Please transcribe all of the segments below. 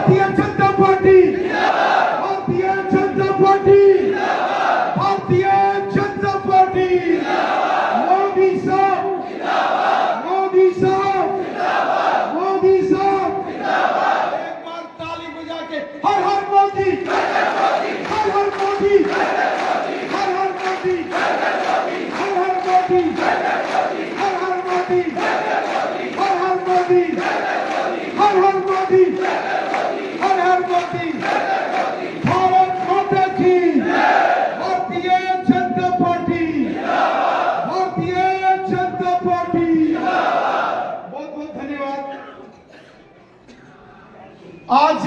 Bharatiya Janata party, Bharatiya Janata party, Bharatiya Janata party. Modi साहब, मोदी साहब, मोदी साहब। एक बार ताली बजा के हर हर मोदी, हर हर मोदी, हर हर मोदी, हर हर मोदी, हर हर मोदी, हर हर मोदी, हर हर मोदी, हर हर मोदी। भारत माता की, भारतीय जनता पार्टी, भारतीय जनता पार्टी। बहुत बहुत धन्यवाद। आज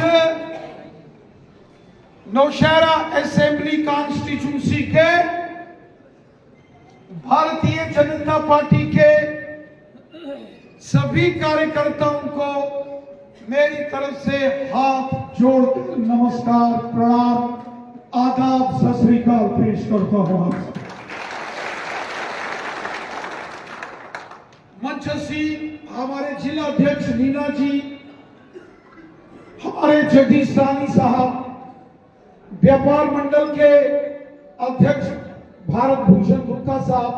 नौशहरा असेंबली कॉन्स्टिट्यूंसी के भारतीय जनता पार्टी के सभी कार्यकर्ताओं को मेरी तरफ से हाथ जोड़ नमस्कार, प्रणाम, आदाब, सत श्री अकाल पेश करता हूं। मंचसी हमारे जिला अध्यक्ष मीना जी, हमारे जगदीश सानी साहब, व्यापार मंडल के अध्यक्ष भारत भूषण गुप्ता साहब,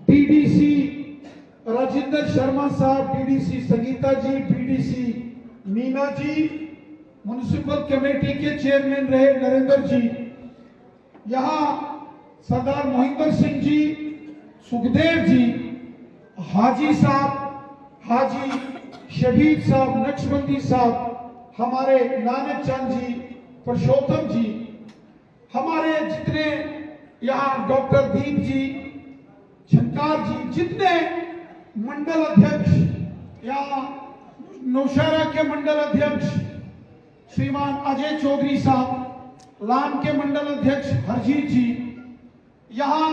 डीडीसी राजेंद्र शर्मा साहब, डीडीसी संगीता जी, DDC Meena ji, municipal committee के चेयरमैन रहे नरेंद्र जी, यहाँ सरदार मोहिंदर सिंह जी, सुखदेव जी, हाजी साहब, हाजी शबीर साहब, नक्शबंदी साहब, हमारे नानक चंद जी, पुरुषोत्तम जी, हमारे जितने यहाँ डॉक्टर दीप जी, झंकार जी, जितने मंडल अध्यक्ष, यहाँ नौशहरा के मंडल अध्यक्ष श्रीमान अजय चौधरी साहब, लाम के मंडल अध्यक्ष हरजीत जी, यहाँ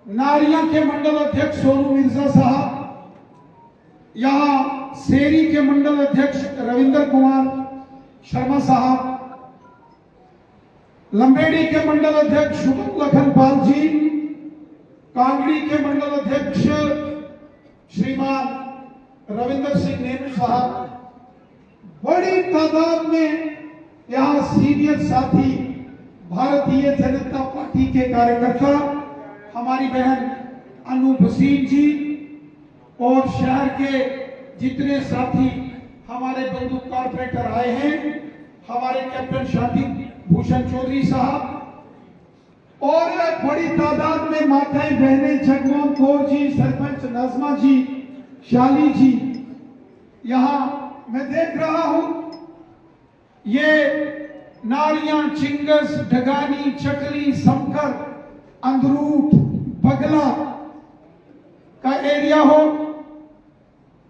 नारिया के मंडल अध्यक्ष सोनू मिर्जा साहब, यहाँ सेरी के मंडल अध्यक्ष रविंद्र कुमार शर्मा साहब, लंबेड़ी के मंडल अध्यक्ष शुभम लखनपाल जी, कांगड़ी के मंडल अध्यक्ष श्रीमान रविंद्र सिंह नेहरू साहब, बड़ी तादाद में यहाँ सीनियर साथी भारतीय जनता पार्टी के कार्यकर्ता, हमारी बहन अनु भसीन जी, और शहर के जितने साथी हमारे बंधु कॉर्पोरेटर आए हैं, हमारे कैप्टन शांति भूषण चौधरी साहब, और बड़ी तादाद में माताएं बहनें जगमोहन कौर जी, सरपंच नाजमा जी, शाली जी, यहाँ मैं देख रहा हूं ये नारियां, चिंगस, डगानी, चकली, समकर, अंदरूट, बगला का एरिया हो,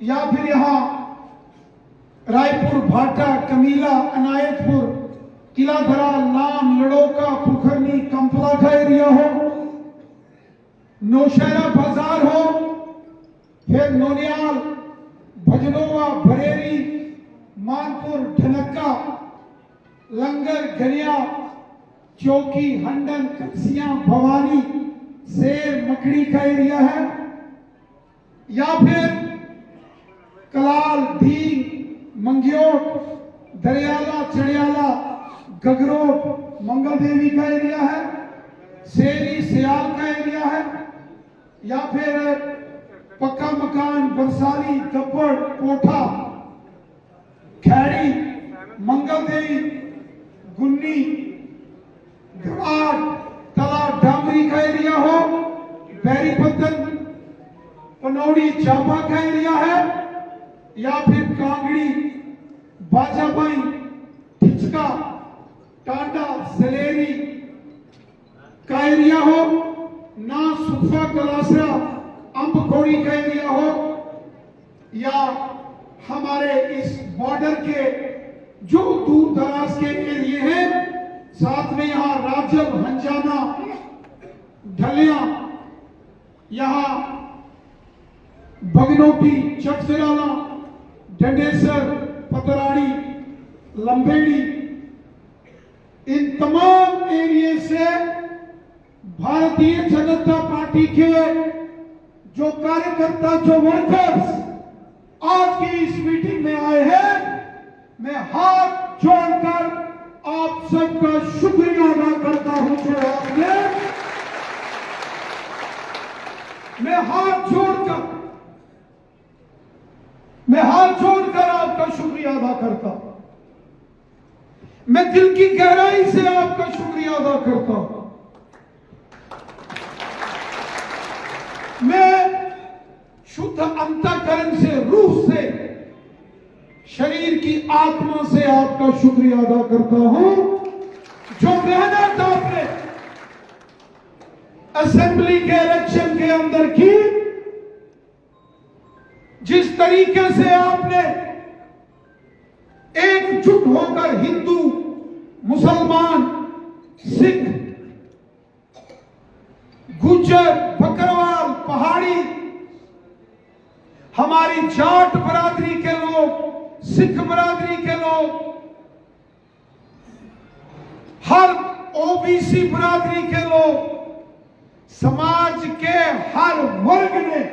या फिर यहाँ रायपुर, भाटा, कमीला, अनायतपुर, किलाधरा, लाम, लड़ोका, पुखरनी, कंपला का एरिया हो, नौशहरा बाजार हो, फिर नोनियाल, भजनोवा, भरेरी, मानपुर, ढनक्का, लंगर, गलिया, चौकी, हंडन, कसियां, भवानी, शेर, मकड़ी का एरिया है, या फिर कलाल, दीन, मंगियोट, दरियाला, चढ़ियाला, गगरोट, मंगल देवी का एरिया है, शेरी, सियाल का एरिया है, या फिर पक्का मकान, बरसाली, गब्बड़, कोठा, खैरी, मंगल देवी, गुन्नी, घाट, तला, डामरी का एरिया हो, बैरीपत्तन, पनौड़ी, चापा का एरिया है, या फिर कांगड़ी, बाजाबाई, ठिचका, टाटा, सलेरी का एरिया हो, ना सुफा, कलासरा, अम्बखोड़ी का एरिया हो, या हमारे इस बॉर्डर के जो दूर दराज के एरिए हैं, साथ में यहाँ राजल, हंजाना, ढलिया, यहाँ बगनोटी, चटफिराना, डंडेसर, पतराड़ी, लंबेड़ी, इन तमाम एरिया से भारतीय जनता पार्टी के जो कार्यकर्ता, जो वर्कर्स आज की इस मीटिंग में आए हैं, मैं हाथ जोड़कर आप सबका शुक्रिया अदा करता हूं जो आपने, मैं हाथ जोड़कर आपका शुक्रिया अदा करता हूं। मैं दिल की गहराई से आपका शुक्रिया अदा करता हूं। मैं शुद्ध अंतःकरण से, रूह से, शरीर की आत्मा से आपका शुक्रिया अदा करता हूं। जो मेहनत आपने असेंबली के इलेक्शन के अंदर की, जिस तरीके से आपने एकजुट होकर हिंदू, मुसलमान, सिख, गुज्जर, बकरवाल, पहाड़ी, हमारी जाट बरादरी के लोग, सिख बरादरी के लोग, हर ओबीसी बरादरी के लोग, समाज के हर वर्ग ने,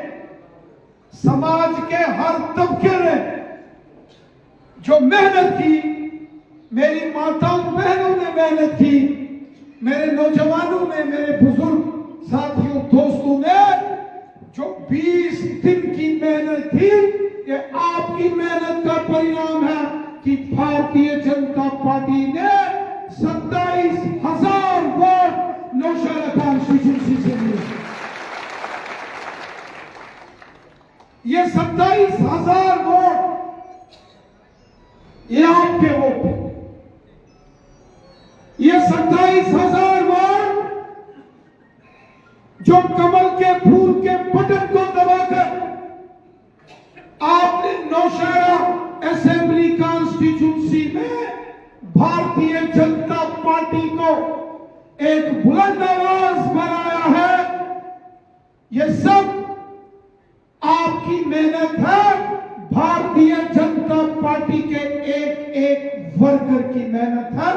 समाज के हर तबके ने जो मेहनत की, मेरी माताओं बहनों ने मेहनत की, मेरे नौजवानों ने, मेरे बुजुर्ग साथियों, दोस्तों ने जो 20 दिन की मेहनत थी, ये आपकी मेहनत का परिणाम है कि भारतीय जनता पार्टी ने 27,000 वोट नौशहरा कॉन्स्टिट्यूंसी से लिए। ये 27,000 वोट ये आपके वोट, ये 27,000 वोट जो कमल के फूल के बटन को दबाकर आपने नौशहरा असेंबली कॉन्स्टिट्यूंसी में भारतीय जनता पार्टी को एक बुलंद आवाज बनाया है। यह सब आपकी मेहनत है, भारतीय जनता पार्टी के एक एक वर्कर की मेहनत है।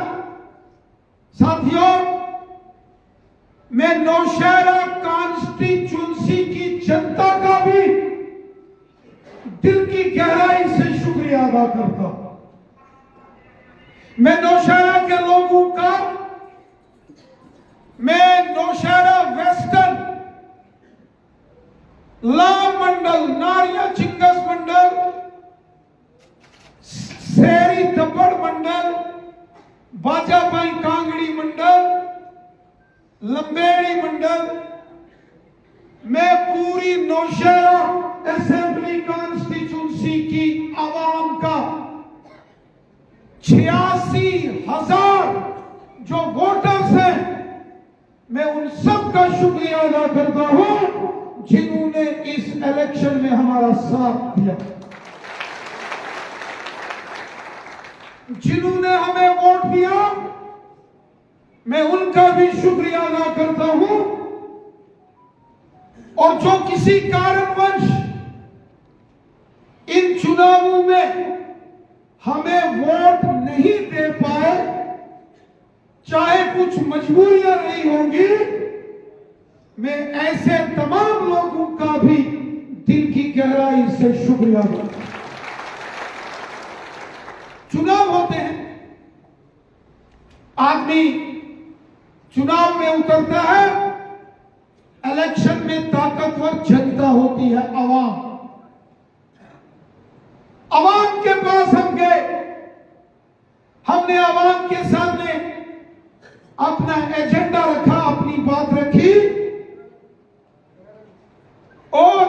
साथियों, मैं नौशहरा कॉन्स्टिट्यूंसी की जनता का भी दिल की गहराई से शुक्रिया अदा करता हूं। मैं नौशहरा के लोगों का, मैं नौशहरा वेस्टर्न, लाम मंडल, नारिया चिंगस मंडल, सेरी दब्बड़ मंडल, बाजाबाई कांगड़ी मंडल, लंबेड़ी मंडल, मैं पूरी नौशहरा असेंबली कॉन्स्टिट्यूंसी की आवाम का 86,000 जो वोटर्स हैं, मैं उन सब का शुक्रिया अदा करता हूं जिन्होंने इस इलेक्शन में हमारा साथ दिया, जिन्होंने हमें वोट दिया। मैं उनका भी शुक्रिया अदा करता हूं। और जो किसी कारणवश इन चुनावों में हमें वोट नहीं दे पाए, चाहे कुछ मजबूरियां रही होंगी, मैं ऐसे तमाम लोगों का भी दिल की गहराई से शुक्रिया अदा करता हूं। चुनाव होते हैं, आदमी चुनाव में उतरता है, इलेक्शन में ताकतवर जनता होती है, आवाम। आवाम के पास हम गए, हमने आवाम के सामने अपना एजेंडा रखा, अपनी बात रखी और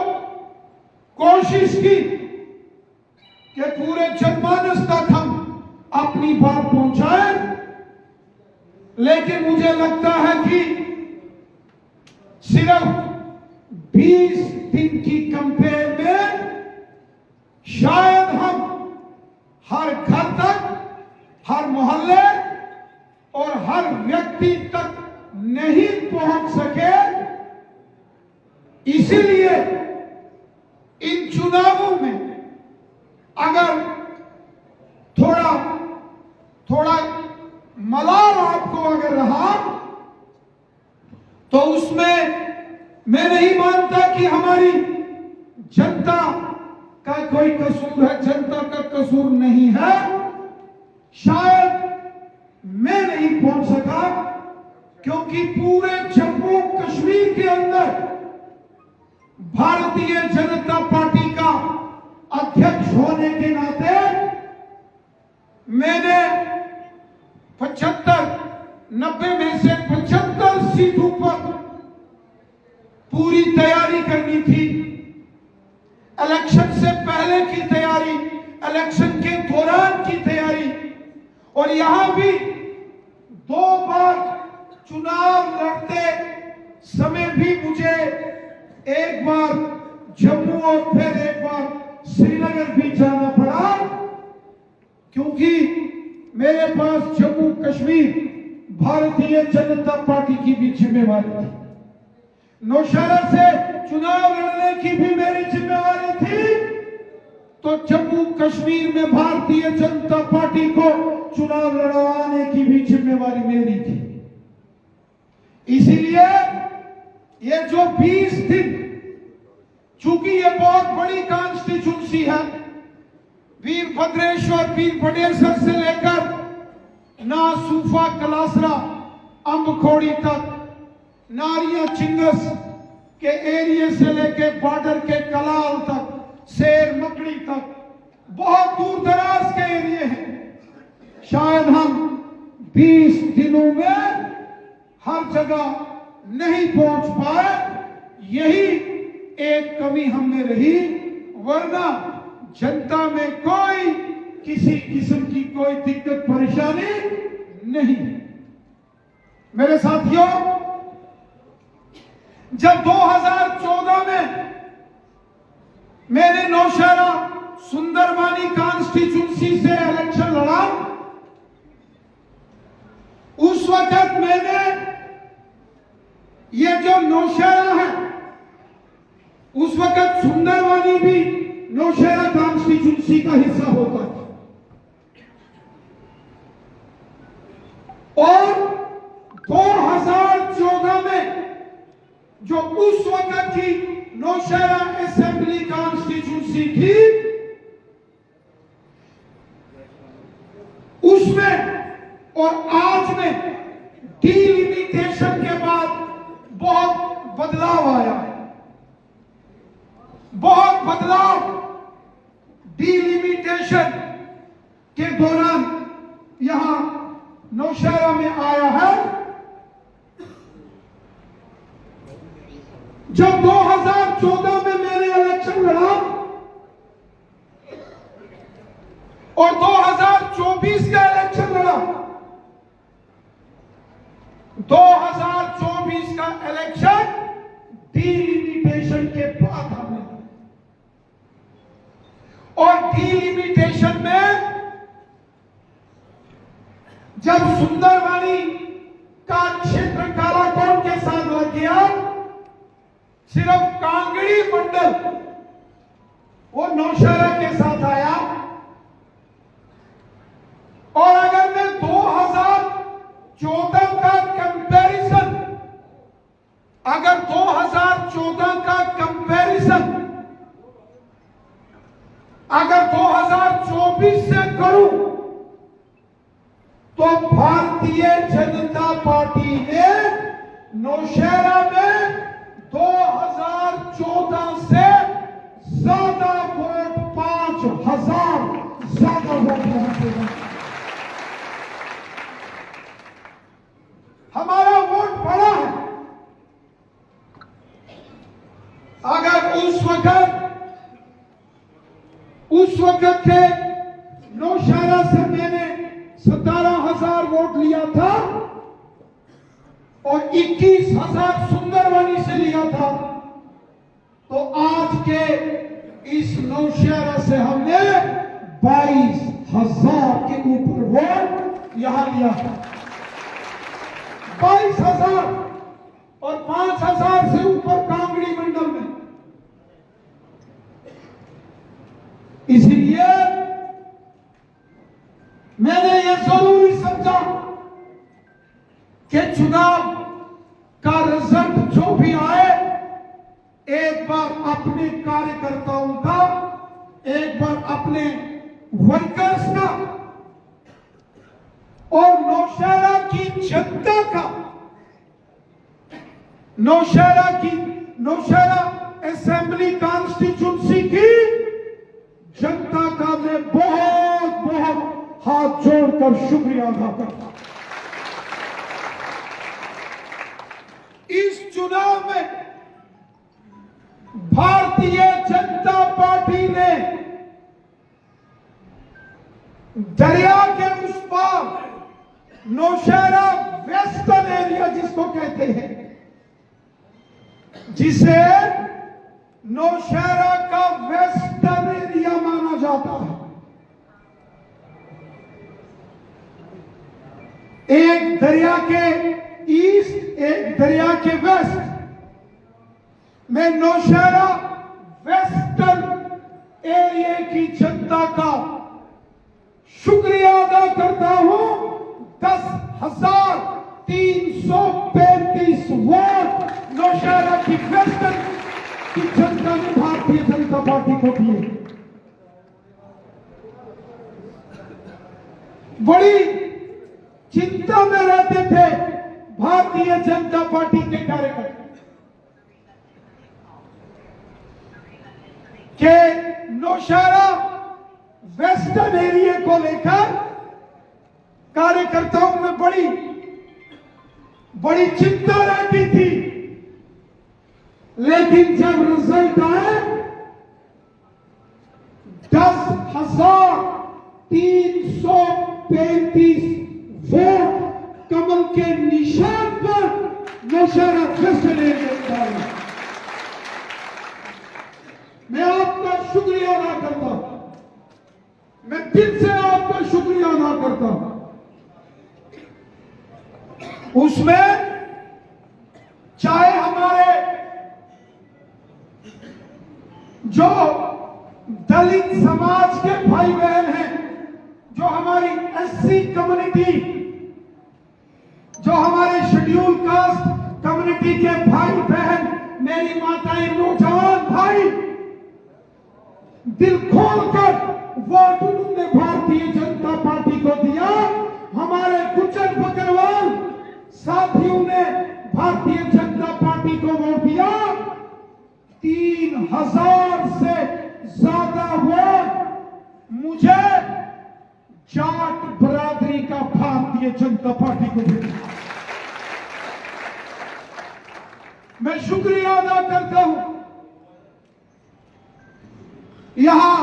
कोशिश की कि पूरे जनमानस तक हम अपनी बात पहुंचाएं। लेकिन मुझे लगता है कि सिर्फ 20 दिन की कैंपेन में शायद हम हर घर तक, हर मोहल्ले और हर व्यक्ति तक नहीं पहुंच सके। इसीलिए इन चुनावों में अगर थोड़ा मलाल आपको अगर रहा, तो उसमें मैं नहीं मानता कि हमारी जनता का कोई कसूर है। जनता का कसूर नहीं है, शायद मैं नहीं पहुंच सका क्योंकि पूरे जम्मू कश्मीर के अंदर भारतीय जनता पार्टी का अध्यक्ष होने के नाते मैंने 90 में से 75 सीटों पर पूरी तैयारी करनी थी। इलेक्शन से पहले की तैयारी, इलेक्शन के दौरान की तैयारी, और यहां भी 2 बार चुनाव लड़ते समय भी मुझे एक बार जम्मू और फिर एक बार श्रीनगर भी जाना पड़ा, क्योंकि मेरे पास जम्मू कश्मीर भारतीय जनता पार्टी की भी जिम्मेवारी थी। नौशहरा से चुनाव लड़ने की भी मेरी जिम्मेवारी थी, तो जम्मू कश्मीर में भारतीय जनता पार्टी को चुनाव लड़वाने की भी जिम्मेवारी मेरी थी। इसीलिए ये जो 20 दिन, चूंकि ये बहुत बड़ी कॉन्स्टिट्यूंसी है, वीरभद्रेश्वर, वीर भदेसर से लेकर नासूफा, कलासरा, अंबखोड़ी तक, नारिया चिंगस के एरिया से लेके बॉर्डर के कलाल तक, शेर मकड़ी तक, बहुत दूर दराज के एरिया हैं। शायद हम 20 दिनों में हर जगह नहीं पहुंच पाए, यही एक कमी हमें रही, वरना जनता में कोई किसी किस्म की कोई दिक्कत परेशानी नहीं। मेरे साथियों, जब 2014 में मैंने नौशहरा सुंदरबानी कॉन्स्टिट्यूंसी से इलेक्शन लड़ा, उस वक्त मैंने ये जो नौशहरा है, उस वक्त सुंदरबानी भी नौशहरा कॉन्स्टिट्यूंसी का हिस्सा होता था, और 2014 में जो उस वक्त की नौशहरा असेंबली कॉन्स्टिट्यूंसी थी, उसमें और आज में डिलिमिटेशन के बाद बहुत बदलाव आया है। बहुत बदलाव डिलिमिटेशन के दौरान यहां नौशहरा में आया है। जब 2014 में मैंने इलेक्शन लड़ा और 2024 का इलेक्शन लड़ा, 2024 का इलेक्शन डिलिमिटेशन के बाद हमने, और डिलिमिटेशन में जब सुंदरबानी का क्षेत्र कालाकोट के साथ लग गया, सिर्फ कांगड़ी मंडल वो नौशहरा के साथ आया, और अगर मैं 2014 का कंपैरिजन, अगर 2014 का कंपैरिजन अगर 2024 से करूं, तो भारतीय जनता पार्टी ने नौशहरा में 2014 से ज्यादा वोट, 5000 ज्यादा वोट, हमारा वोट बढ़ा है। अगर उस वक्त के नौशहरा से मैंने 17,000 वोट लिया था और 21,000 सुंदरबानी से लिया था, तो आज के इस नौशहरा से हमने 22,000 के ऊपर वोट यहां लिया था। 22,000 और 5,000 से ऊपर कांगड़ी मंडल में। इसलिए मैंने यह जरूरी समझा कि चुनाव का रिजल्ट जो भी आए, एक बार अपने कार्यकर्ताओं का, एक बार अपने वर्कर्स का और नौशहरा की जनता का, नौशहरा असेंबली कॉन्स्टिट्यूंसी की जनता का मैं बहुत बहुत हाथ जोड़कर शुक्रिया अदा करता हूं। इस चुनाव में भारतीय जनता पार्टी ने दरिया के उस पार नौशहरा वेस्टर्न एरिया जिसको कहते हैं, जिसे नौशहरा का वेस्टर्न एरिया माना जाता है, एक दरिया के ईस्ट एक दरिया के वेस्ट में नौशहरा वेस्टर्न एरिया की जनता का शुक्रिया अदा करता हूं। 10,335 वोट नौशहरा की वेस्टर्न की जनता ने भारतीय जनता पार्टी को दिए। बड़ी चिंता में रहते थे भारतीय जनता पार्टी के कार्यकर्ता के नौशहरा वेस्टर्न एरिया को लेकर कार्यकर्ताओं में बड़ी चिंता रहती थी। लेकिन जब रिजल्ट आए 10,335 वोट कमल के निशान पर नौशहरा वेस्टर्न एरिया में, मैं आपका शुक्रिया अदा करता हूं। मैं दिल से आपका शुक्रिया अदा करता हूं। उसमें चाहे हमारे जो दलित समाज के भाई बहन हैं, जो हमारी एससी कम्युनिटी, जो हमारे शेड्यूल कास्ट कम्युनिटी के भाई बहन, मेरी माताएं, नौजवान भाई दिल खोलकर वोट उन्होंने भारतीय जनता पार्टी को दिया। हमारे गुज्जर बकरवाल साथियों ने भारतीय जनता पार्टी को वोट दिया। 3,000 से ज्यादा वोट मुझे जाट बरादरी का भारतीय जनता पार्टी को दिया। मैं शुक्रिया अदा करता हूं। यहां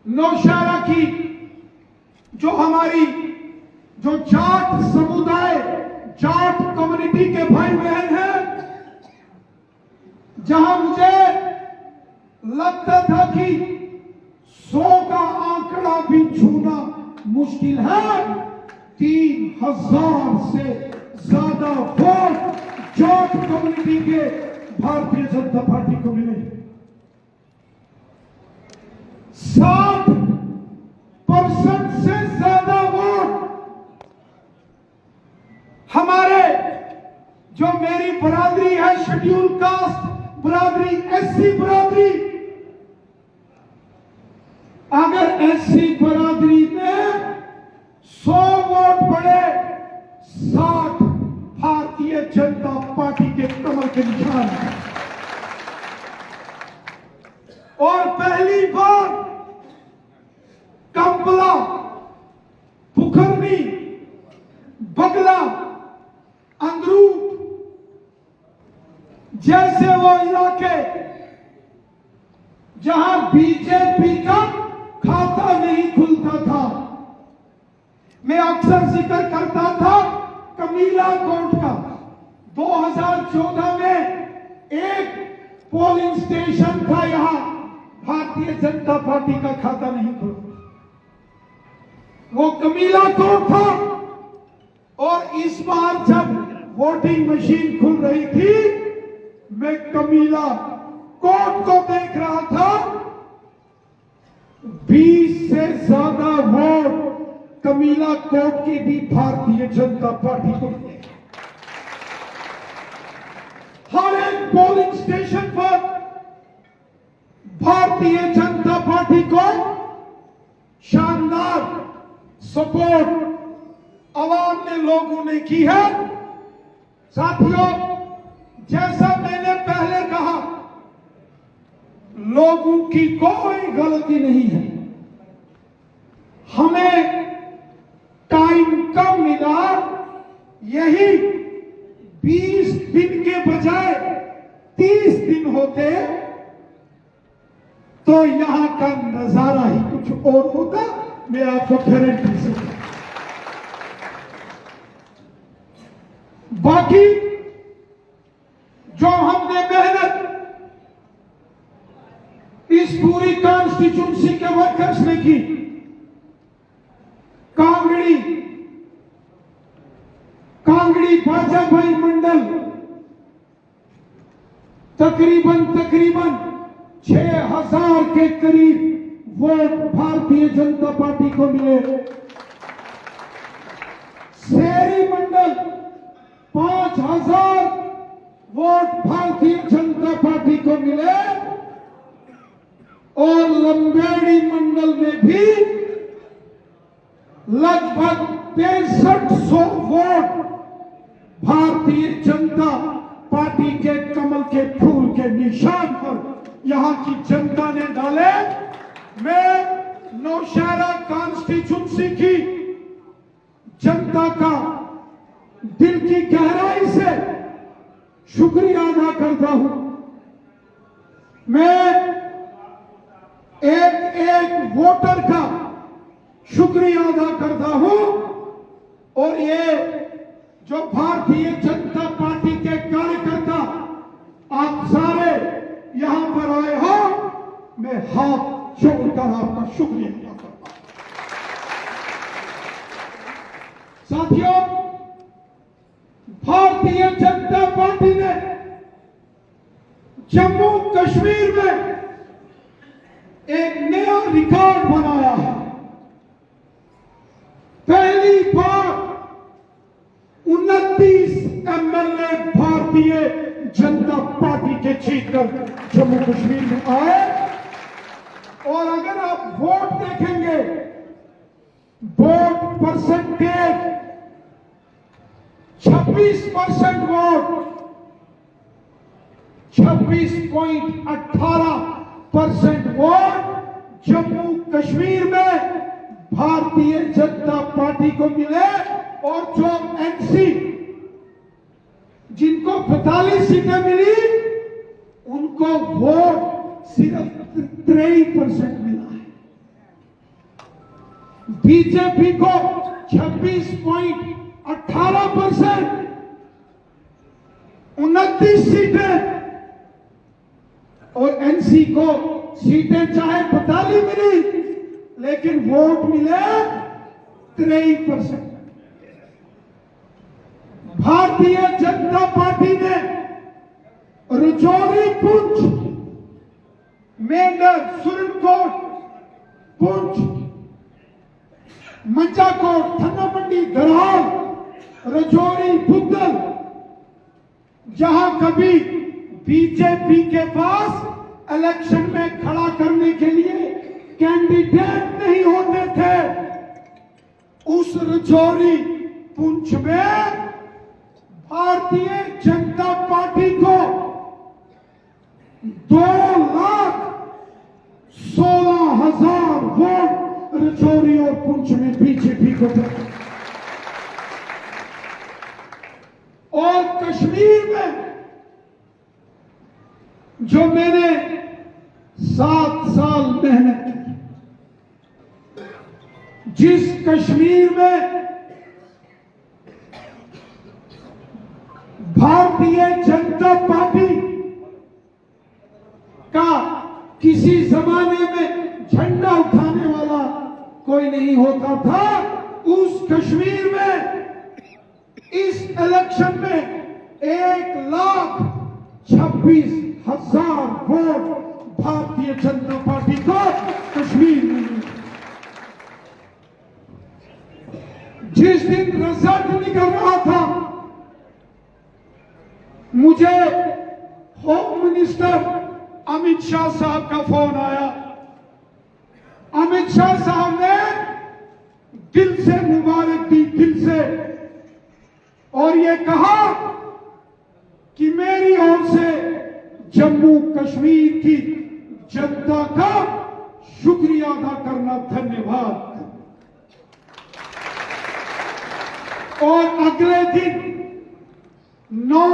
नौशहरा की जो हमारी जो जाट समुदाय, जाट कम्युनिटी के भाई बहन हैं, जहां मुझे लगता था कि 100 का आंकड़ा भी छूना मुश्किल है, 3,000 से ज्यादा वोट जाट कम्युनिटी के भारतीय जनता पार्टी को मिले। 60% से ज्यादा वोट हमारे जो मेरी बरादरी है, शेड्यूल कास्ट बरादरी, एससी बरादरी, अगर एससी बरादरी में 100 वोट पड़े, 60 भारतीय जनता पार्टी के कमल के निशान है। और पहली बार कंपला, पुखरनी, बगला, अंदरूट जैसे वो इलाके जहां बीजेपी का खाता नहीं खुलता था, मैं अक्सर जिक्र करता था कमीला कोर्ट का। 2014 में एक पोलिंग स्टेशन था, यहां भारतीय जनता पार्टी का खाता नहीं खुला, वो कमीला कोर्ट था। और इस बार जब वोटिंग मशीन खुल रही थी, मैं कमीला कोर्ट को देख रहा था, 20 से ज्यादा वोट कमीला कोर्ट की भी भारतीय जनता पार्टी को मिले। हर एक पोलिंग स्टेशन पर भारतीय जनता पार्टी को शानदार सपोर्ट लोगों ने की है। साथियों, जैसा मैंने पहले कहा, लोगों की कोई गलती नहीं है। हमें टाइम कम मिला, यही 20 दिन के बजाय 30 दिन होते तो यहां का नजारा ही कुछ और होता। मैं आपको गारंटी से, बाकी जो हमने मेहनत इस पूरी कॉन्स्टिट्यूंसी के वर्कर्स ने की, कांगड़ी बाजाभाई मंडल तकरीबन 6000 के करीब वोट भारतीय जनता पार्टी को मिले। शहरी मंडल 5000 वोट भारतीय जनता पार्टी को मिले और लंबेड़ी मंडल में भी लगभग 6300 वोट भारतीय जनता पार्टी के कमल के फूल के निशान पर यहां की जनता ने डाले। मैं नौशहरा कॉन्स्टिट्यूंसी की जनता का दिल की गहराई से शुक्रिया अदा करता हूं। मैं एक वोटर का शुक्रिया अदा करता हूं और ये जो भारतीय जनता पार्टी के कार्यकर्ता आप सारे यहां पर आए हो, मैं हाथ जोड़कर आपका शुक्रिया अदा करता हूं। साथियों, भारतीय जनता पार्टी ने जम्मू कश्मीर में एक नया रिकॉर्ड बनाया है। पहली बार 29 एमएलए भारतीय जनता पार्टी के जीतकर जम्मू कश्मीर में आए। और अगर आप वोट देखेंगे, vote percentage 26% vote, 26.18% vote Jammu Kashmir में भारतीय जनता पार्टी को मिले। और जो एनसी जिनको 42 सीटें मिली, उनको वोट सिर्फ 23% मिला है। बीजेपी को 26.18%, 29 सीटें, और एनसी को सीटें चाहे 42 मिली, लेकिन वोट मिले 23%। भारतीय जनता पार्टी ने राजौरी, पुंछ, मेंढर, सुरनकोट, पुंछ, मंचाकोट, थन्नामंडी, धरहाल, राजौरी, बुद्धल, जहां कभी बीजेपी के पास इलेक्शन में खड़ा करने के लिए कैंडिडेट नहीं होते थे, उस राजौरी, पुंछ में भारतीय जनता पार्टी को 2,16,000 वोट राजौरी और पुंछ में बीजेपी को थे। और कश्मीर में जो मैंने 7 साल मेहनत की, जिस कश्मीर में भारतीय जनता पार्टी का किसी जमाने में झंडा उठाने वाला कोई नहीं होता था, उस कश्मीर में इस इलेक्शन में 1,26,000 वोट भारतीय जनता पार्टी को कश्मीर में मिले। जिस दिन रिजल्ट निकल रहा था, मुझे होम मिनिस्टर अमित शाह साहब का फोन आया। अमित शाह साहब ने दिल से मुबारक दी, दिल से और ये कहा कि मेरी ओर से जम्मू कश्मीर की जनता का शुक्रिया अदा करना, धन्यवाद। और अगले दिन 9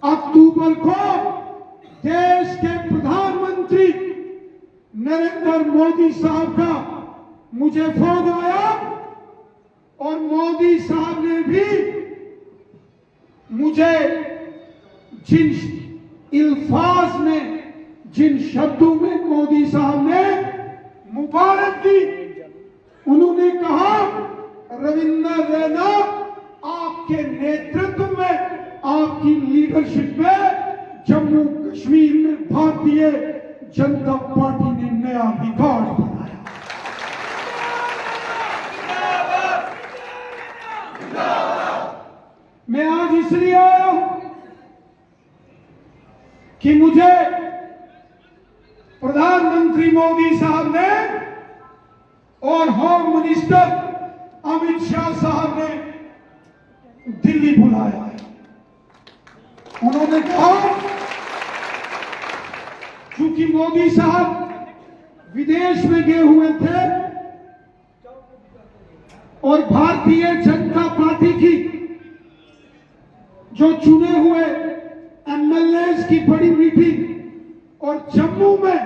अक्टूबर को देश के प्रधानमंत्री नरेंद्र मोदी साहब का मुझे फोन आया और मोदी साहब ने भी मुझे जिन अल्फाज में, जिन शब्दों में मोदी साहब ने मुबारक दी, उन्होंने कहा रविंदर रैना आपके नेतृत्व में, आपकी लीडरशिप में जम्मू कश्मीर में भारतीय जनता पार्टी ने नया रिकॉर्ड बनाया। मैं आज इसलिए आया हूं कि मुझे प्रधानमंत्री मोदी साहब ने और होम मिनिस्टर अमित शाह साहब ने दिल्ली बुलाया है। उन्होंने कहा क्योंकि मोदी साहब विदेश में गए हुए थे और भारतीय जनता पार्टी की जो चुने हुए एमएलएस की बड़ी मीटिंग और जम्मू में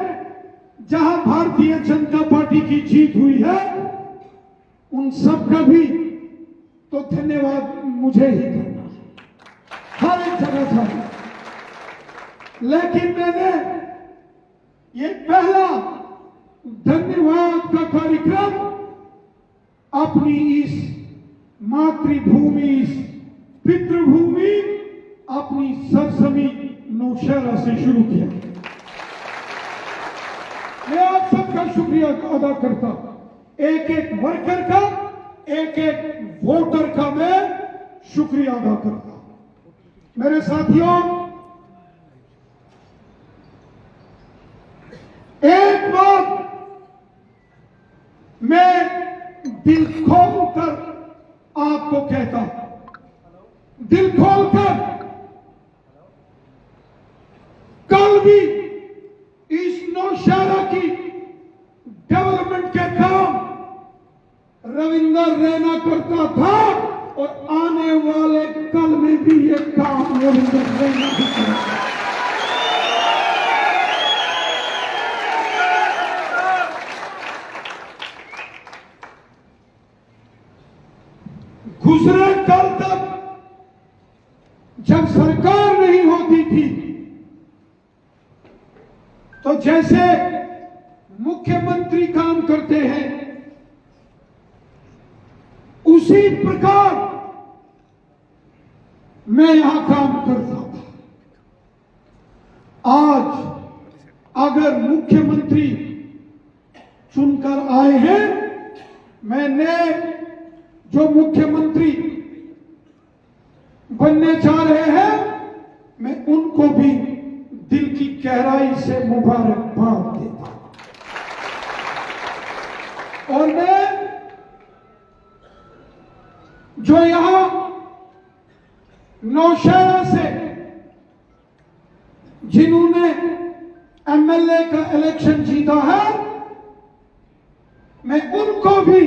जहां भारतीय जनता पार्टी की जीत हुई है, उन सब का भी तो धन्यवाद मुझे ही करना है, हर एक जगह था। लेकिन मैंने ये पहला धन्यवाद का कार्यक्रम अपनी इस मातृभूमि, इस पितृभूमि, अपनी सरजमी नौशहरा से शुरू किया। मैं आप सबका शुक्रिया अदा करता हूं, एक एक वर्कर का, एक एक वोटर का मैं शुक्रिया अदा करता हूं। मेरे साथियों, एक बात मैं दिल खोलकर आपको कहता हूं, दिल खोलकर, कल भी इस नौशहरा की डेवलपमेंट के काम रविंदर रैना करता था और आने वाले कल में भी ये काम रविंदर रैना भी करेगा। गुजरे कल तक जब सरकार नहीं होती थी तो जैसे मुख्यमंत्री काम करते हैं उसी प्रकार मैं यहां काम करता था। आज अगर मुख्यमंत्री चुनकर आए हैं, मैंने जो मुख्यमंत्री बनने जा रहे हैं, मैं उनको भी दिल की गहराई से मुबारकबाद देता हूं। और मैं जो यहां नौशहरा से जिन्होंने एमएलए का इलेक्शन जीता है, मैं उनको भी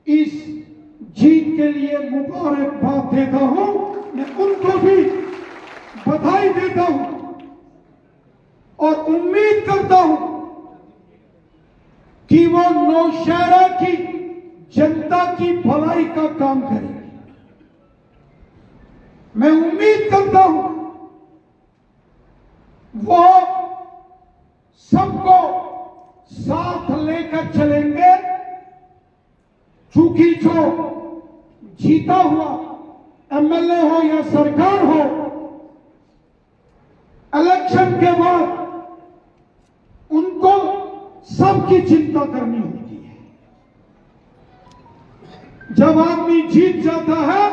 इस जीत के लिए मुबारकबाद देता हूं, मैं उनको भी बधाई देता हूं और उम्मीद करता हूं कि वो नौशहरा की जनता की भलाई का काम करेंगे। मैं उम्मीद करता हूं वो सबको साथ लेकर चलेंगे, क्योंकि जो जीता हुआ एमएलए हो या सरकार हो, इलेक्शन के बाद उनको सबकी चिंता करनी होती है। जब आदमी जीत जाता है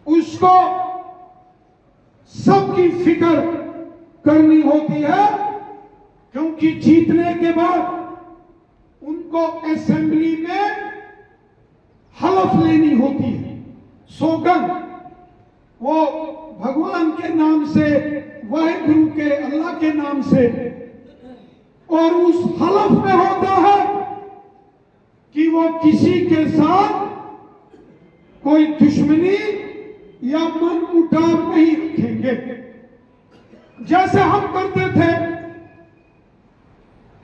उसको सबकी फिक्र करनी होती है, क्योंकि जीतने के बाद उनको असेंबली में हलफ लेनी होती है सौगंध वो भगवान के नाम से, वाहिगुरु के, अल्लाह के नाम से, और उस हलफ में होता है कि वो किसी के साथ कोई दुश्मनी या मन मुटाव नहीं रखेंगे। जैसे हम करते थे,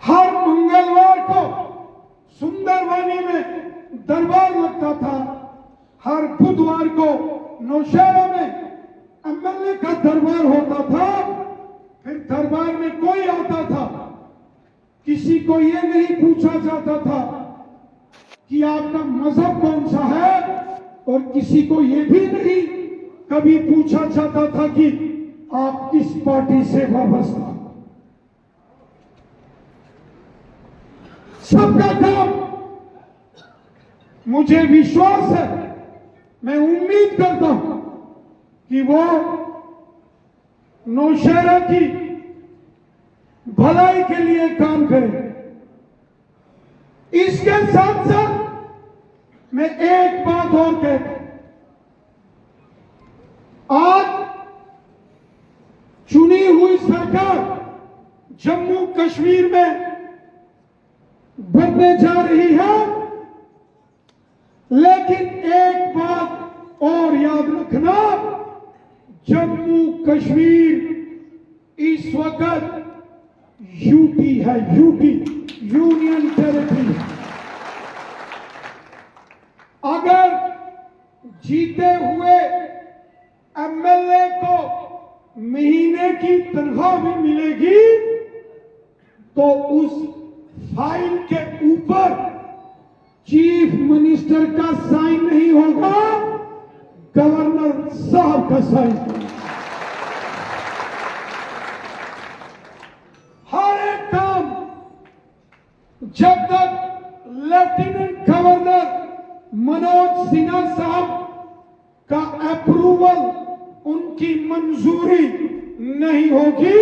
हर मंगलवार को सुंदरवानी में दरबार लगता था, हर बुधवार को नौशहरा में एमएलए का दरबार होता था। फिर दरबार में कोई आता था, किसी को यह नहीं पूछा जाता था कि आपका मजहब कौन सा है, और किसी को यह भी नहीं कभी पूछा जाता था कि आप किस पार्टी से वाबस्ता। सबका काम, मुझे विश्वास है, मैं उम्मीद करता हूं कि वो नौशहरा की भलाई के लिए काम करें। इसके साथ साथ मैं एक बात और कहता हूं, आज चुनी हुई सरकार जम्मू कश्मीर में बनने जा रही है, लेकिन एक बात और याद रखना, जम्मू कश्मीर इस वक्त यूटी है, यूटी, यूनियन टेरिटरी। अगर जीते हुए एमएलए को महीने की तनख्वाह भी मिलेगी तो उस फाइल के ऊपर चीफ मिनिस्टर का साइन नहीं होगा, गवर्नर साहब का साइन। हर एक काम जब तक लेफ्टिनेंट गवर्नर मनोज सिन्हा साहब का अप्रूवल, उनकी मंजूरी नहीं होगी,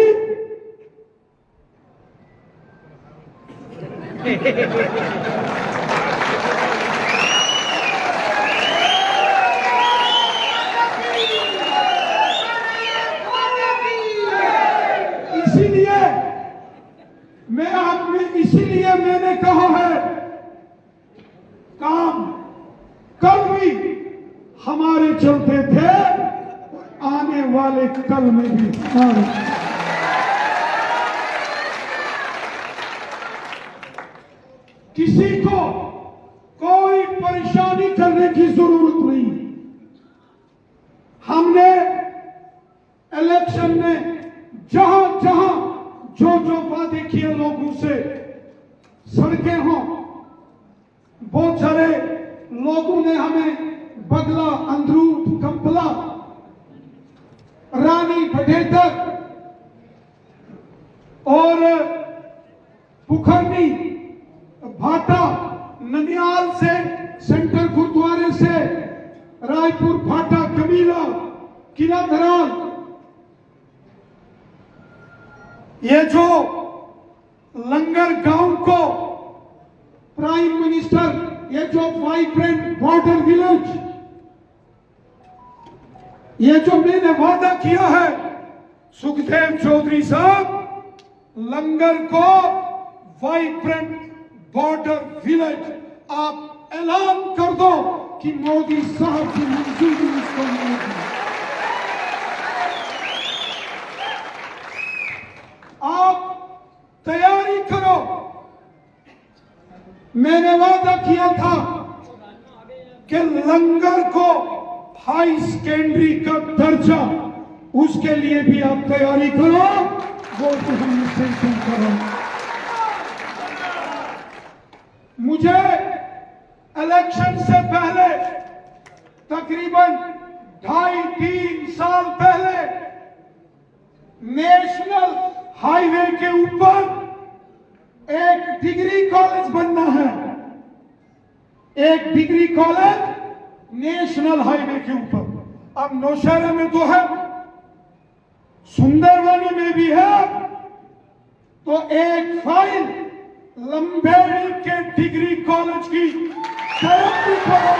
इसीलिए मैंने कहा है, काम कल भी हमारे चलते थे, आने वाले कल में भी हमारे। किसी को कोई परेशानी करने की जरूरत नहीं। हमने इलेक्शन में जहां जहां जो जो वादे किए लोगों से, सड़कें हों, बहुत सारे लोगों ने हमें बगला, अंदरूट, कंपला, रानी बठेतर और पुखरनी, भाटा, ननियाल से, सेंटर गुरुद्वारे से, रायपुर, भाटा, कबीला, किला धरान, ये जो लंगर गांव को प्राइम मिनिस्टर, ये जो वाइब्रेंट बॉर्डर विलेज, ये जो मैंने वादा किया है, सुखदेव चौधरी साहब, लंगर को वाइब्रेंट बॉर्डर विलेज आप ऐलान कर दो कि मोदी साहब की मंजूरी इसको मिलेगी। आप तैयारी करो। मैंने वादा किया था कि लंगर को हाई सेकेंडरी का दर्जा, उसके लिए भी आप तैयारी करो, वो तो हम इससे करो। मुझे इलेक्शन से पहले तकरीबन 2.5-3 साल पहले नेशनल हाईवे के ऊपर एक डिग्री कॉलेज बनना है, एक डिग्री कॉलेज नेशनल हाईवे के ऊपर। अब नौशहरा में तो है, सुंदरवानी में भी है, तो एक फाइल लंबेरी के डिग्री कॉलेज की तैयारी करो।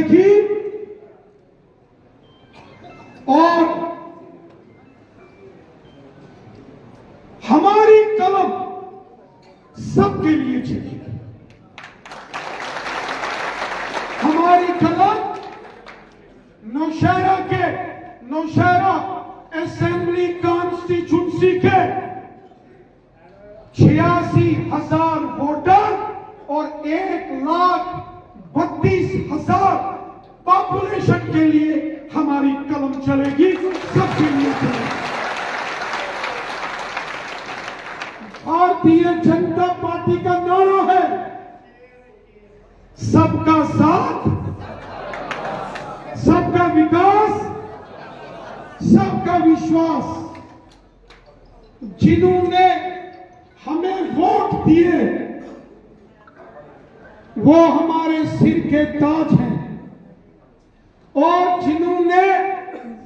चलेगी और हमारी कलम सबके लिए चलेगी। हमारी कलम नौशहरा असेंबली कॉन्स्टिट्यूंसी के 86,000 वोटर और 1,32,000 पॉपुलेशन के लिए हमारी कलम चलेगी, सबके लिए चलेगी। भारतीय जनता पार्टी का नारा है सबका साथ, सबका विकास, सबका विश्वास। जिन्होंने हमें वोट दिए वो हमारे सिर के ताज हैं और जिन्होंने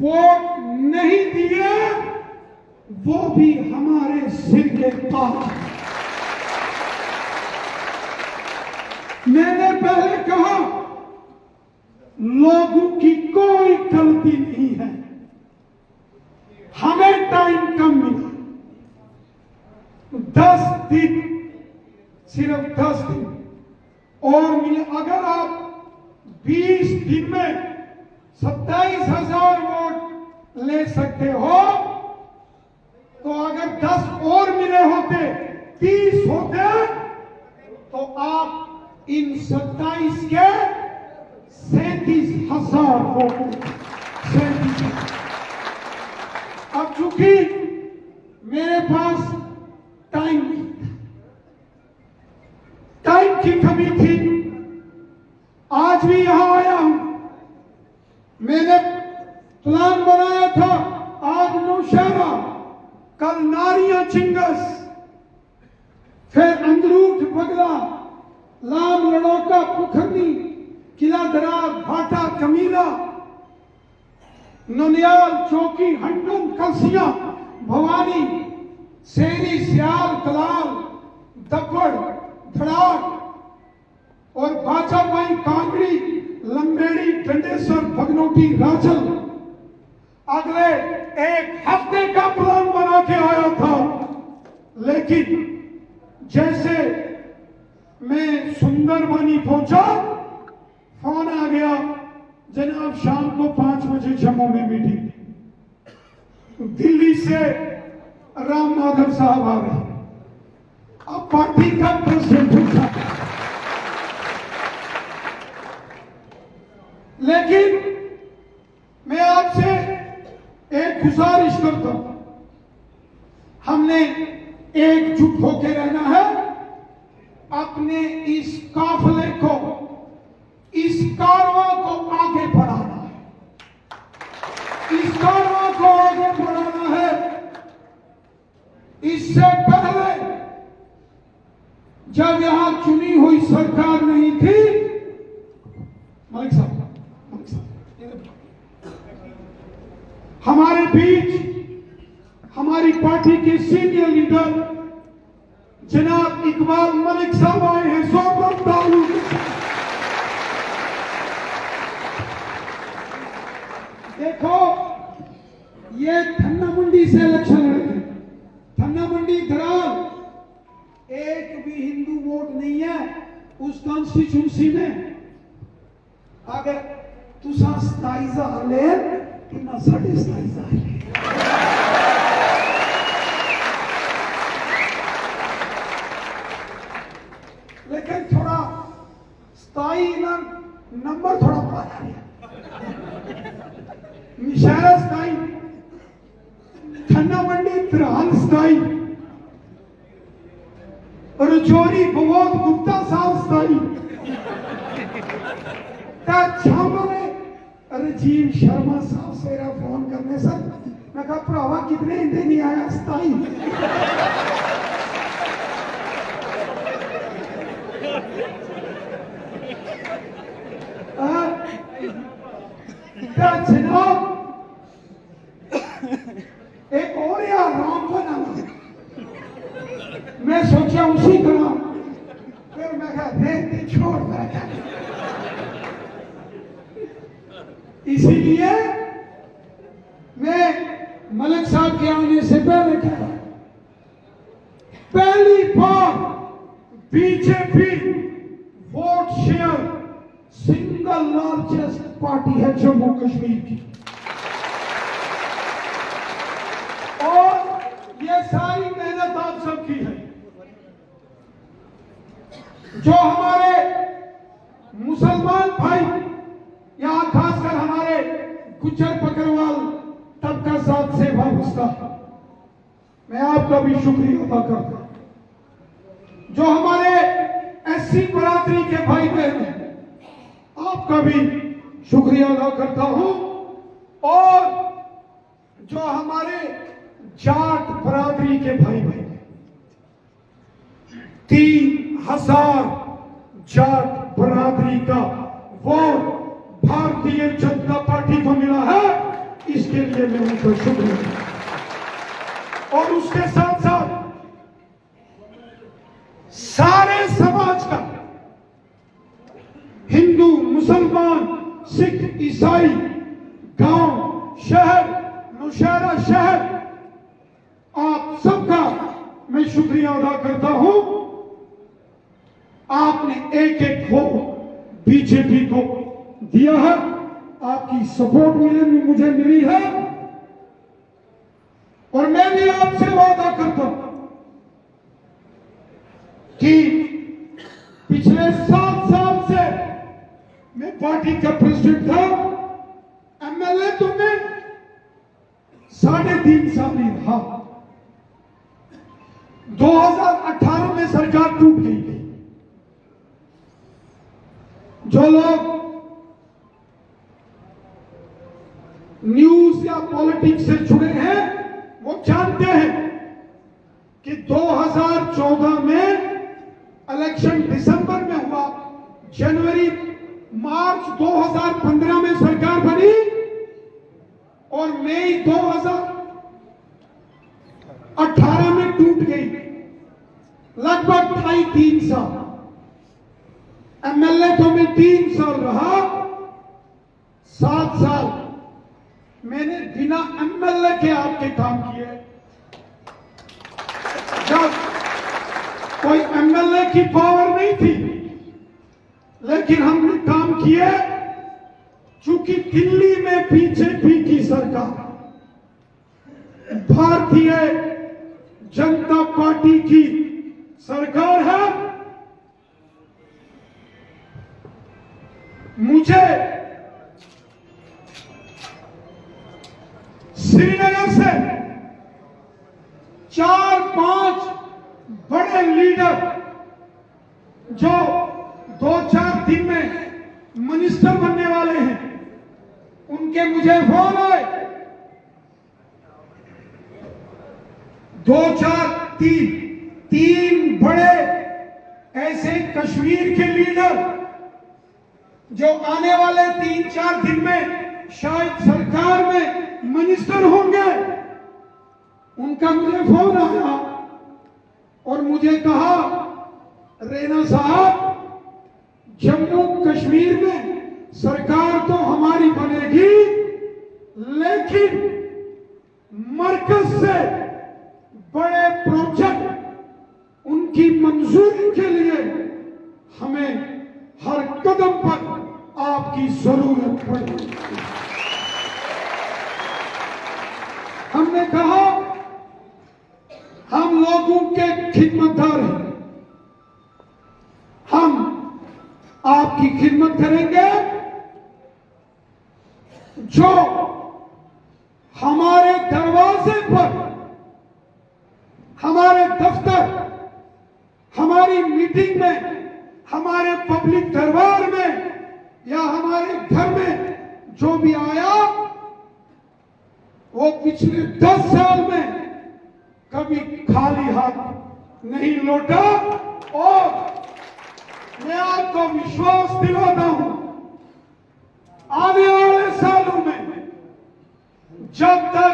वोट नहीं दिए वो भी हमारे सिर के ताज हैं। मैंने पहले कहा लोगों की कोई गलती नहीं है, हमें टाइम कम मिला, 10 दिन, सिर्फ 10 दिन और मिले। अगर आप 20 दिन में 27,000 वोट ले सकते हो तो अगर 10 और मिले होते, 30 होते, तो आप इन 27 के 37,000 वोट। अब चूंकि मेरे पास टाइम की कमी थी, आज भी यहां आया हूं। मैंने प्लान बनाया था आज नौशहरा, कल नारियां चिंगस, फिर अंदरूट बगला, लाम लड़ौका, पुखरनी, किला दरार, भाटा, कमीला, ननियाल, चौकी, हंडन, कलसियां, भवानी, सेरी, सियाल, कलाल, दपड़, धड़ाक और बाचाबाई, कांगड़ी, लंबेड़ी, डंडेसर, भगनोटी, राजल। अगले एक हफ्ते का प्लान बना के आया था, लेकिन जैसे मैं सुंदरबनी पहुंचा फोन आ गया, जनाब शाम को 5 बजे जम्मू में मीटिंग। दिल्ली से राम माधव साहब आ गए, अब पार्टी का प्रेसिडेंट पूछा। लेकिन मैं आपसे एक गुजारिश करता हूं, हमने एकजुट होकर रहना है, अपने इस काफिले को, इस कारवां को आगे बढ़ाना है, इस कारवां को आगे बढ़ाना है। इससे पहले जब यहां चुनी हुई सरकार नहीं थी, मलिक साहब हमारे बीच हमारी पार्टी के सीनियर लीडर जनाब इकबाल मलिक साहब आए हैं। देखो, ये थन्ना मंडी से इलेक्शन लड़े थे, थन्ना मंडी धराल, एक भी हिंदू वोट नहीं है उस कॉन्स्टिट्यूंसी में। अगर तुसा 27 ले ना 27.5 लेकिन थोड़ा 27 ना नंबर थोड़ा पाया है, निशारा 27, थन्ना मंडी धराल 27, रजौरी बवौद गुप्ता साहब 27। राजीव शर्मा साहब से फोन करने सर, मैं कहा भरावा कितने इंदे नहीं आया 27। जनाब एक और यार राम बना, मैं सोचा उसी तरह, फिर मैं कहा देखते छोड़ बैठा। इसीलिए मैं मलिक साहब के आने से पहले कहा, पहली बार BJP vote share single largest party है जम्मू कश्मीर की। और ये सारी मेहनत आप सबकी है। जो हमारे मुसलमान भाई, यहां खासकर हमारे गुज्जर बकरवाल तबका साथ से वाबस्ता, मैं आपका भी शुक्रिया अदा करता हूं। जो हमारे एससी बरादरी के भाई बहन हैं, आपका भी शुक्रिया अदा करता हूं। और जो हमारे जाट बरादरी के भाई बहन, 3000 जाट बरादरी का वोट भारतीय जनता पार्टी को मिला है, इसके लिए मैं उनका शुक्रिया। और उसके साथ साथ सारे समाज का, हिंदू, मुसलमान, सिख, ईसाई, गांव, शहर, नौशहरा शहर, आप सबका मैं शुक्रिया अदा करता हूं। आपने एक एक वोट बीजेपी को दिया है, आपकी सपोर्ट मुझे मिली है। और मैं भी आपसे वादा करता हूं कि पिछले 7 साल से मैं पार्टी का प्रेसिडेंट था, एमएलए तो मैं 3.5 साल ही रहा। 2018 में सरकार टूट गई थी। जो लोग न्यूज या पॉलिटिक्स से जुड़े हैं वो जानते हैं कि 2014 में इलेक्शन दिसंबर में हुआ, जनवरी मार्च 2015 में सरकार बनी और मई 2018 में टूट गई। लगभग 2.5-3 साल। एमएलए तो मैं 3 साल रहा, 7 साल मैंने बिना एमएलए के आपके काम किए। जब कोई एमएलए की पावर नहीं थी, लेकिन हमने काम किए। चूंकि दिल्ली में बीजेपी की सरकार, भारतीय जनता पार्टी की सरकार है, मुझे श्रीनगर से 4-5 बड़े लीडर जो 2-4 दिन में मिनिस्टर बनने वाले हैं, उनके मुझे फोन आए। 3 बड़े ऐसे कश्मीर के लीडर जो आने वाले 3-4 दिन में शायद सरकार में मिनिस्टर होंगे, उनका मुझे फोन आया और मुझे कहा, रैना साहब, जम्मू कश्मीर में सरकार तो हमारी बनेगी, लेकिन मरकज से बड़े प्रोजेक्ट उनकी मंजूरी के लिए हमें हर कदम पर आपकी जरूरत पड़ेगी। हमने कहा, हम लोगों के खिदमतगार हैं, हम आपकी खिदमत करेंगे। जो हमारे दरवाजे पर, हमारे दफ्तर, हमारी मीटिंग में, हमारे पब्लिक दरबार में या हमारे घर में जो भी आया, वो पिछले 10 साल में कभी खाली हाथ नहीं लौटा। और मैं आपको विश्वास दिलाता हूं, आने वाले सालों में जब तक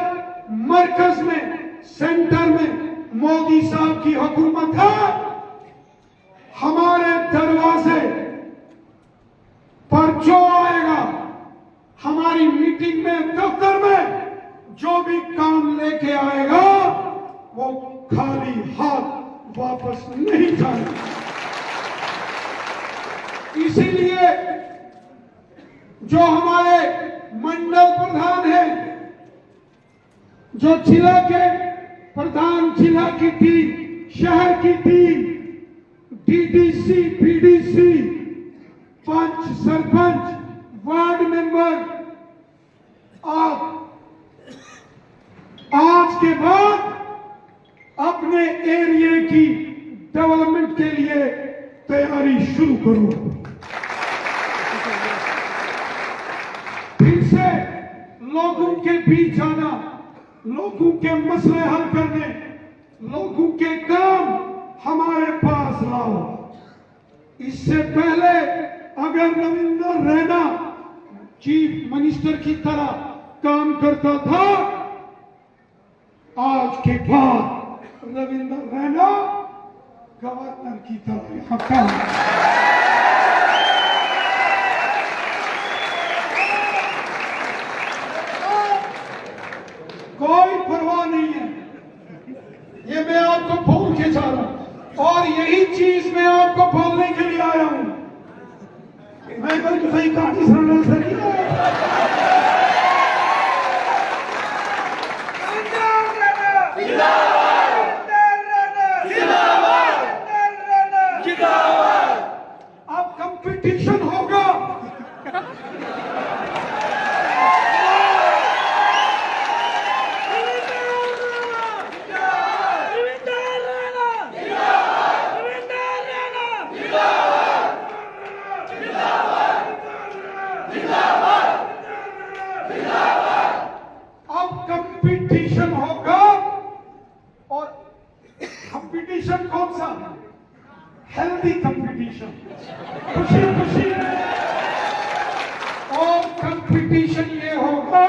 मरकज में, सेंटर में मोदी साहब की हुकूमत है, हमारे दरवाजे पर जो आएगा, हमारी वापस नहीं जाना। इसीलिए जो हमारे मंडल प्रधान हैं, जो जिला के प्रधान, जिला की टीम, शहर की टीम, डीडीसी, पीडीसी, पंच, सरपंच, वार्ड मेंबर, आप आज के बाद अपने एरिया की डेवलपमेंट के लिए तैयारी शुरू करो। फिर से लोगों के बीच जाना, लोगों के मसले हल करने, लोगों के काम हमारे पास लाओ। इससे पहले अगर रविंद्र रैना चीफ मिनिस्टर की तरह काम करता था, आज के बाद रविंद्र रैना गवर्नर की तरह यहां काम। कोई परवाह नहीं है, ये मैं आपको बोल के जा रहा हूं और यही चीज मैं आपको बोलने के लिए आया हूं। मैं कोई सही कहानी सुनाने से नहीं अब कंपटीशन होगा। अब कंपटीशन होगा और कंपटीशन कौन सा? हेल्दी कंपटीशन, खुशी खुशी। और कंपटीशन ये होगा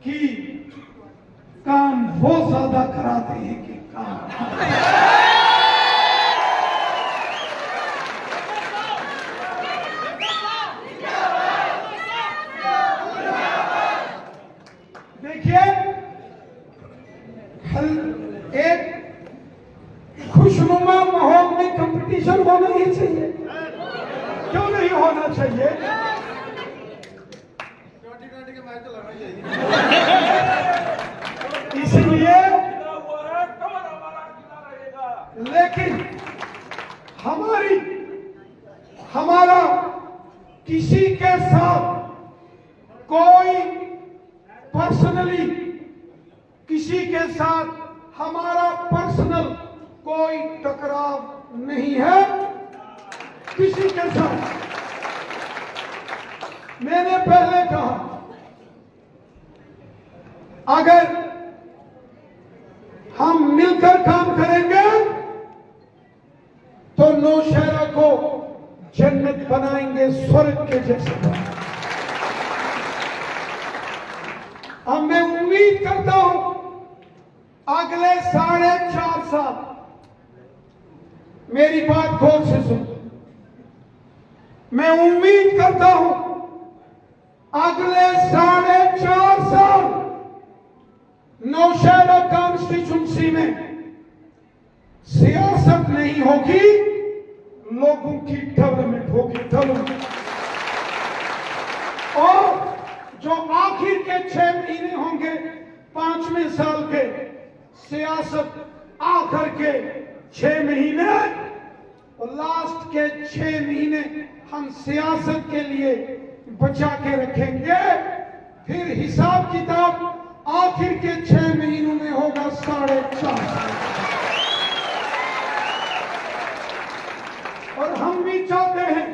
कि काम वो ज्यादा कराते हैं कि काम। देखिए, एक खुशनुमा माहौल में कंपटीशन होना ही चाहिए, क्यों नहीं होना चाहिए? के मैच तो लगना चाहिए। इसलिए लेकिन हमारा किसी के साथ कोई पर्सनली, किसी के साथ हमारा पर्सनल कोई टकराव नहीं है। किसी के साथ मैंने पहले कहा, अगर हम मिलकर काम करेंगे तो नौशहरा को जन्नत बनाएंगे, स्वर्ग के जैसे। अब मैं उम्मीद करता हूं अगले 4.5 साल, मेरी बात गौर से सुन, मैं उम्मीद करता हूं अगले 4.5 साल नौशहरा कॉन्स्टिट्यूंसी में सियासत नहीं होगी, लोगों की डेवलपमेंट होगी, डेवलपमेंट। और जो आखिर के 6 महीने होंगे 5वें साल के, सियासत आखिर के 6 महीने और लास्ट के 6 महीने हम सियासत के लिए बचा के रखेंगे। फिर हिसाब किताब आखिर के 6 महीनों में होगा 4.5। और हम भी चाहते हैं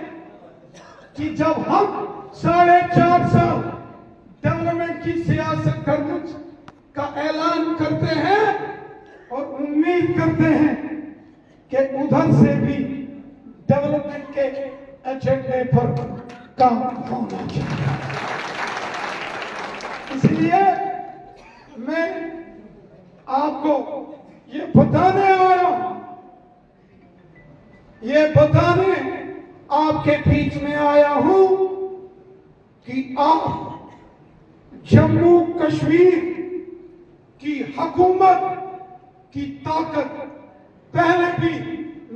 कि जब हम 4.5 साल डेवलपमेंट की सियासत करने का ऐलान करते हैं और उम्मीद करते हैं कि उधर से भी डेवलपमेंट के एजेंडे पर काम होना चाहिए। इसलिए मैं आपको ये बताने आया हूं, ये बताने आपके बीच में आया हूं कि आप जम्मू कश्मीर की हुकूमत की ताकत पहले भी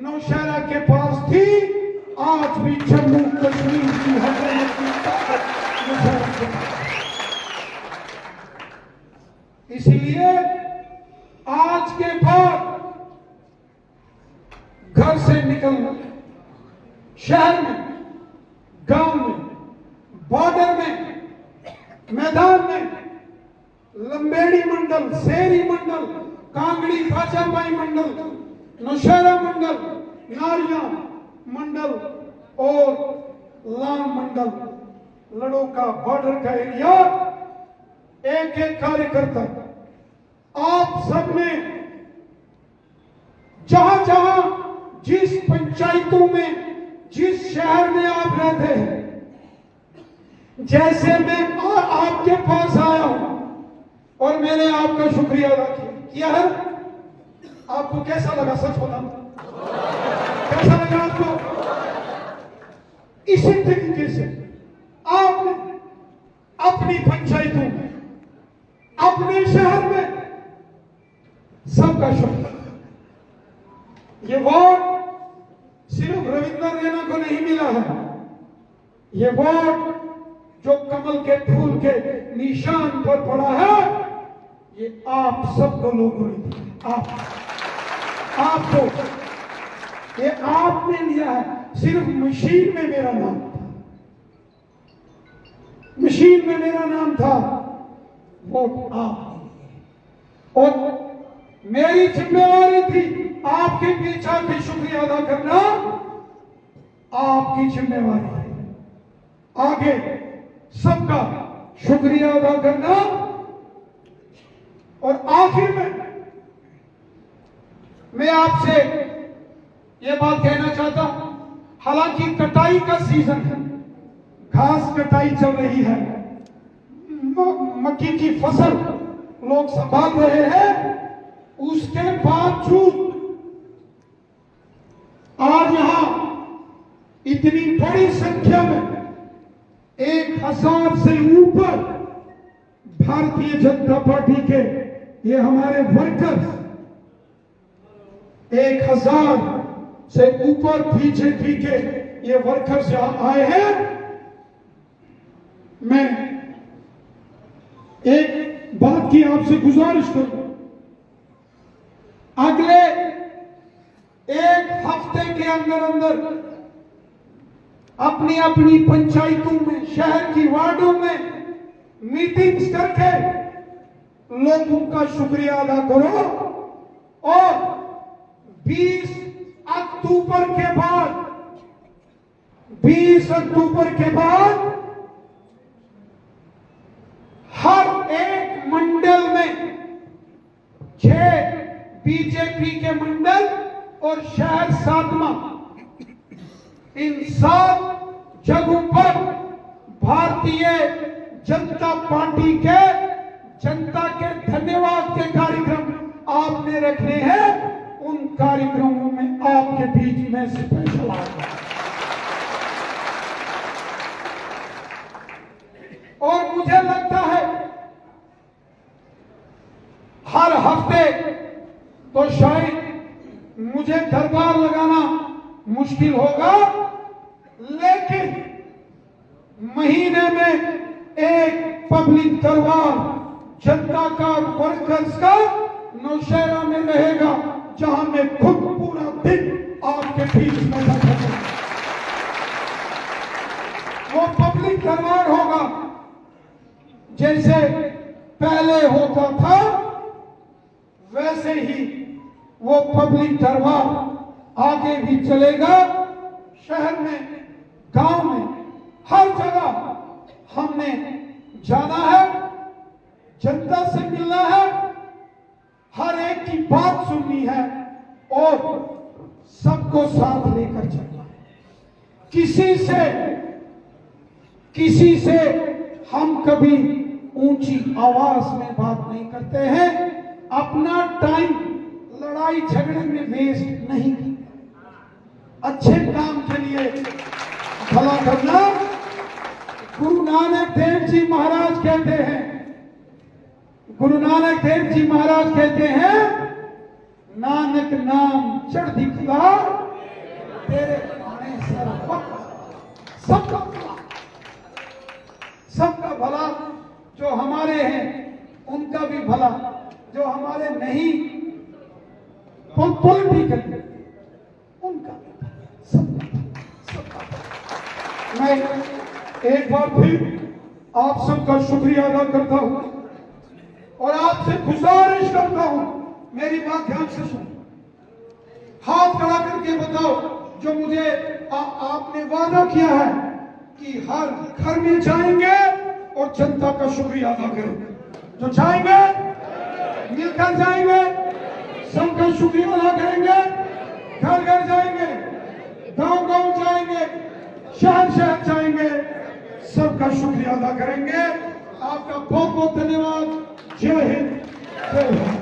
नौशहरा के पास थी, आज भी जम्मू कश्मीर की हुकूमत की ताकत नौशहरा के पास। इसलिए आज के बाद घर से निकलना, शहर में, गांव में, बॉर्डर में, मैदान में, लंबेड़ी मंडल, शेरी मंडल, कांगड़ी भाजाबाई मंडल, नौशहरा मंडल, नारिया मंडल और लाम मंडल, लड़ोका बॉर्डर का एरिया, एक एक कार्यकर्ता आप सबने जहां जहां जिस पंचायतों में, जिस शहर में आप रहते हैं, जैसे मैं आपके पास आया हूं और मैंने आपका शुक्रिया अदा किया है, आपको कैसा लगा? सच बोला, कैसा लगा आपको? इसी तरीके से आपने अपनी पंचायतों में, अपने शहर में सबका शुक्रिया। ये वोट सिर्फ रविंद्र रैना को नहीं मिला है, ये वोट जो कमल के फूल के निशान पर पड़ा है, ये आप सबको लोगों ने दिया। आपको, ये आपने लिया है। सिर्फ मशीन में मेरा नाम था, मशीन में मेरा नाम था, वोट आपने। और मेरी जिम्मेवारी थी आपके पीछे के शुक्रिया अदा करना, आपकी जिम्मेवारी है आगे सबका शुक्रिया अदा करना। और आखिर में मैं आपसे यह बात कहना चाहता हूं, हालांकि कटाई का सीजन है, घास कटाई चल रही है, मक्की की फसल लोग संभाल रहे हैं, उसके बावजूद आज यहां इतनी बड़ी संख्या में 1000 से ऊपर भारतीय जनता पार्टी के ये हमारे वर्कर्स, 1000 से ऊपर बीजेपी के ये वर्कर्स यहां आए हैं। मैं एक बात की आपसे गुजारिश करूं, अगले एक हफ्ते के अंदर अंदर अपनी अपनी पंचायतों में, शहर की वार्डों में मीटिंग्स करके लोगों का शुक्रिया अदा करो। और 20 अक्टूबर के बाद 20 अक्टूबर के बाद हर एक मंडल में 6 बीजेपी के मंडल और शहर 7वां, इन 7 जगहों पर भारतीय जनता पार्टी के जनता के धन्यवाद के कार्यक्रम आपने रखने हैं। उन कार्यक्रमों में आपके बीच में स्पेशल आऊंगा। और मुझे लगता है हर हफ्ते तो शायद मुझे दरबार लगाना मुश्किल होगा, लेकिन महीने में एक पब्लिक दरबार जनता का, वर्कर्स का नौशहरा में रहेगा, जहां मैं खुद पूरा दिन आपके बीच में रहूंगा। वो पब्लिक दरबार होगा जैसे पहले होता था, वैसे ही वो पब्लिक दरबार आगे भी चलेगा। शहर में, गांव में, हर जगह हमने जाना है, जनता से मिलना है, हर एक की बात सुननी है और सबको साथ लेकर चलना है। किसी से हम कभी ऊंची आवाज में बात नहीं करते हैं। अपना टाइम लड़ाई झगड़े में वेस्ट नहीं किया, अच्छे काम के लिए भला करना। गुरु नानक देव जी महाराज कहते हैं, गुरु नानक देव जी महाराज कहते हैं, नानक नाम चढ़ती कला तेरे आने सर सबका भला, सबका भला, जो हमारे हैं उनका भी भला, जो हमारे नहीं पॉलिटिकल उनका भी भला, सबका भला। मैं एक बार फिर आप सबका शुक्रिया अदा करता हूं और आपसे गुजारिश करता हूं, मेरी बात ध्यान से सुनो, हाथ खड़ा करके बताओ जो मुझे आपने वादा किया है कि हर घर में जाएंगे और जनता का शुक्रिया अदा करेंगे। जो जाएंगे मिलकर जाएंगे, सबका शुक्रिया अदा करेंगे, घर घर जाएंगे, गांव गांव जाएंगे, शहर शहर जाएंगे, सबका शुक्रिया अदा करेंगे। आपका बहुत बहुत धन्यवाद। जय हिंद, जय भारत।